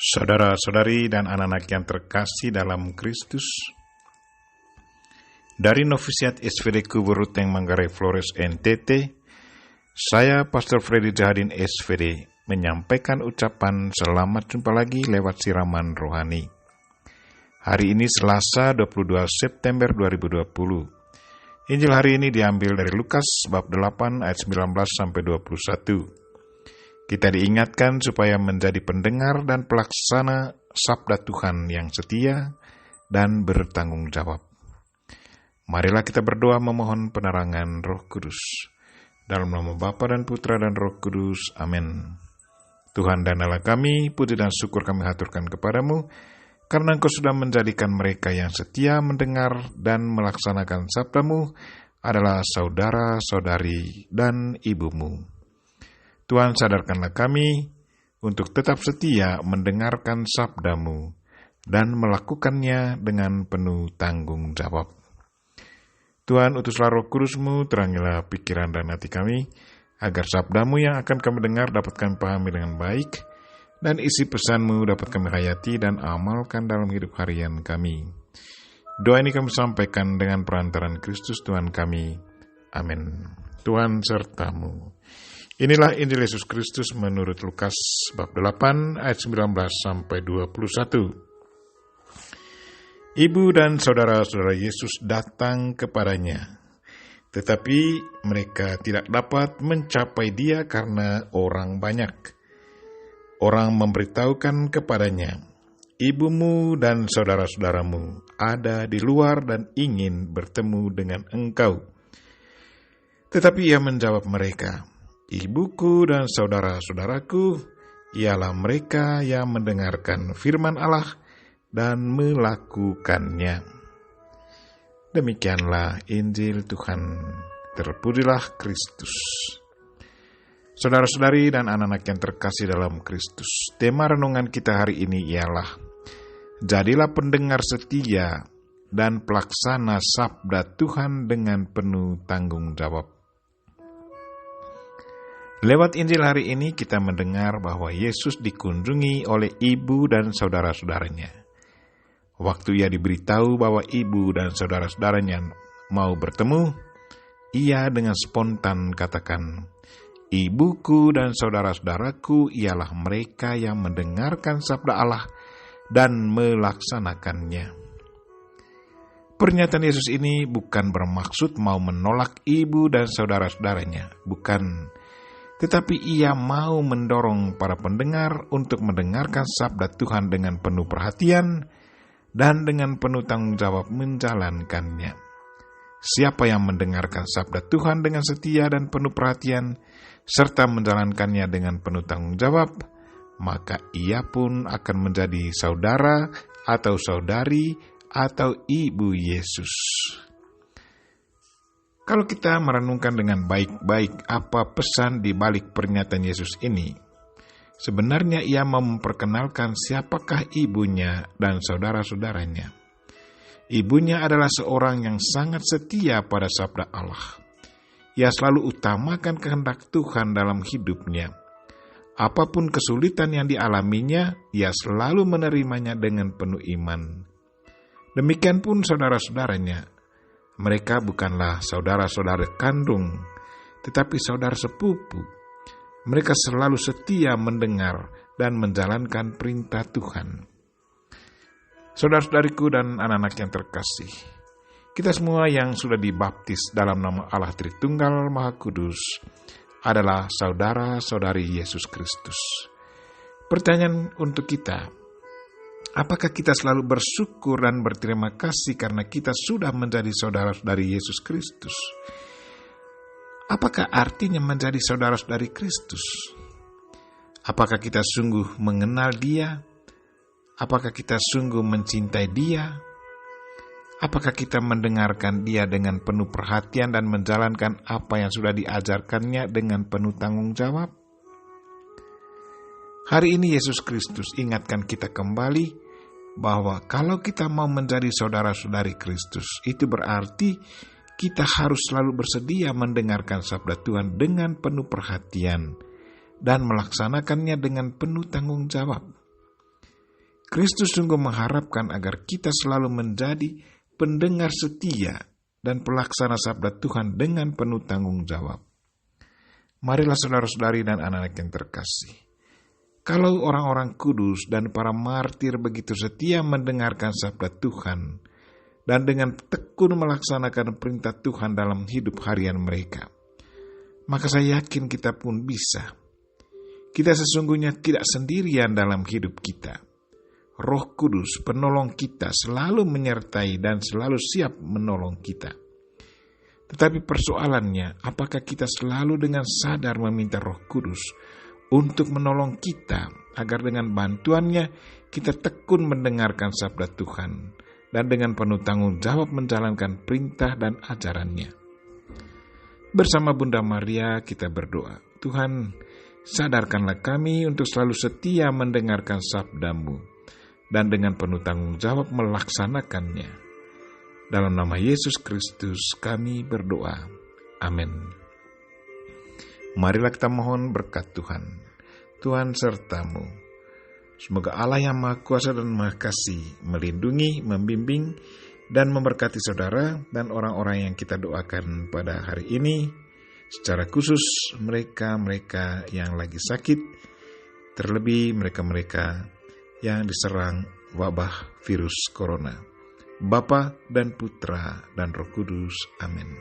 Saudara-saudari dan anak-anak yang terkasih dalam Kristus, dari Novisiat SVD Kuburuteng Manggarai Flores NTT, saya Pastor Freddy Jahadin SVD menyampaikan ucapan selamat jumpa lagi lewat siraman rohani. Hari ini Selasa 22 September 2020. Injil hari ini diambil dari Lukas bab 8 ayat 19 sampai 21. Kita diingatkan supaya menjadi pendengar dan pelaksana sabda Tuhan yang setia dan bertanggung jawab. Marilah kita berdoa memohon penerangan Roh Kudus. Dalam nama Bapa dan Putra dan Roh Kudus. Amin. Tuhan dan Allah kami, puji dan syukur kami haturkan kepadamu, karena Engkau sudah menjadikan mereka yang setia mendengar dan melaksanakan sabdamu adalah saudara-saudari dan ibumu. Tuhan, sadarkanlah kami untuk tetap setia mendengarkan sabdamu dan melakukannya dengan penuh tanggung jawab. Tuhan, utuslah Roh Kudus-Mu, terangilah pikiran dan hati kami, agar sabdamu yang akan kami dengar dapat kami pahami dengan baik, dan isi pesan-Mu dapat kami hayati dan amalkan dalam hidup harian kami. Doa ini kami sampaikan dengan perantaran Kristus Tuhan kami. Amin. Tuhan sertamu. Inilah Injil Yesus Kristus menurut Lukas bab 8 ayat 19 sampai 21. Ibu dan saudara-saudara Yesus datang kepadanya, tetapi mereka tidak dapat mencapai dia karena orang banyak. Orang memberitahukan kepadanya, ibumu dan saudara-saudaramu ada di luar dan ingin bertemu dengan engkau. Tetapi ia menjawab mereka, ibuku dan saudara-saudaraku ialah mereka yang mendengarkan firman Allah dan melakukannya. Demikianlah Injil Tuhan. Terpujilah Kristus. Saudara-saudari dan anak-anak yang terkasih dalam Kristus, tema renungan kita hari ini ialah jadilah pendengar setia dan pelaksana sabda Tuhan dengan penuh tanggung jawab. Lewat Injil hari ini kita mendengar bahwa Yesus dikunjungi oleh ibu dan saudara-saudaranya. Waktu ia diberitahu bahwa ibu dan saudara-saudaranya mau bertemu, ia dengan spontan katakan, ibuku dan saudara-saudaraku ialah mereka yang mendengarkan sabda Allah dan melaksanakannya. Pernyataan Yesus ini bukan bermaksud mau menolak ibu dan saudara-saudaranya, bukan. Tetapi ia mau mendorong para pendengar untuk mendengarkan sabda Tuhan dengan penuh perhatian dan dengan penuh tanggung jawab menjalankannya. Siapa yang mendengarkan sabda Tuhan dengan setia dan penuh perhatian, serta menjalankannya dengan penuh tanggung jawab, maka ia pun akan menjadi saudara atau saudari atau ibu Yesus. Kalau kita merenungkan dengan baik-baik apa pesan di balik pernyataan Yesus ini, sebenarnya ia memperkenalkan siapakah ibunya dan saudara-saudaranya. Ibunya adalah seorang yang sangat setia pada sabda Allah. Ia selalu utamakan kehendak Tuhan dalam hidupnya. Apapun kesulitan yang dialaminya, ia selalu menerimanya dengan penuh iman. Demikian pun saudara-saudaranya. Mereka bukanlah saudara-saudara kandung, tetapi saudara sepupu. Mereka selalu setia mendengar dan menjalankan perintah Tuhan. Saudara-saudariku dan anak-anak yang terkasih, kita semua yang sudah dibaptis dalam nama Allah Tritunggal Maha Kudus adalah saudara-saudari Yesus Kristus. Pertanyaan untuk kita, apakah kita selalu bersyukur dan berterima kasih karena kita sudah menjadi saudara-saudari Yesus Kristus? Apakah artinya menjadi saudara-saudari Kristus? Apakah kita sungguh mengenal Dia? Apakah kita sungguh mencintai Dia? Apakah kita mendengarkan Dia dengan penuh perhatian dan menjalankan apa yang sudah diajarkannya dengan penuh tanggung jawab? Hari ini Yesus Kristus ingatkan kita kembali bahwa kalau kita mau menjadi saudara-saudari Kristus, itu berarti kita harus selalu bersedia mendengarkan sabda Tuhan dengan penuh perhatian dan melaksanakannya dengan penuh tanggung jawab. Kristus sungguh mengharapkan agar kita selalu menjadi pendengar setia dan pelaksana sabda Tuhan dengan penuh tanggung jawab. Marilah saudara-saudari dan anak-anak yang terkasih, kalau orang-orang kudus dan para martir begitu setia mendengarkan sabda Tuhan dan dengan tekun melaksanakan perintah Tuhan dalam hidup harian mereka, maka saya yakin kita pun bisa. Kita sesungguhnya tidak sendirian dalam hidup kita. Roh Kudus, penolong kita, selalu menyertai dan selalu siap menolong kita. Tetapi persoalannya, apakah kita selalu dengan sadar meminta Roh Kudus untuk menolong kita, agar dengan bantuannya kita tekun mendengarkan sabda Tuhan dan dengan penuh tanggung jawab menjalankan perintah dan ajarannya. Bersama Bunda Maria kita berdoa, Tuhan, sadarkanlah kami untuk selalu setia mendengarkan sabda-Mu dan dengan penuh tanggung jawab melaksanakannya. Dalam nama Yesus Kristus kami berdoa. Amin. Marilah kita mohon berkat Tuhan. Tuhan sertamu. Semoga Allah yang Maha Kuasa dan Maha Kasih melindungi, membimbing, dan memberkati saudara dan orang-orang yang kita doakan pada hari ini, secara khusus mereka-mereka yang lagi sakit, terlebih mereka-mereka yang diserang wabah virus corona. Bapa dan Putra dan Roh Kudus. Amin.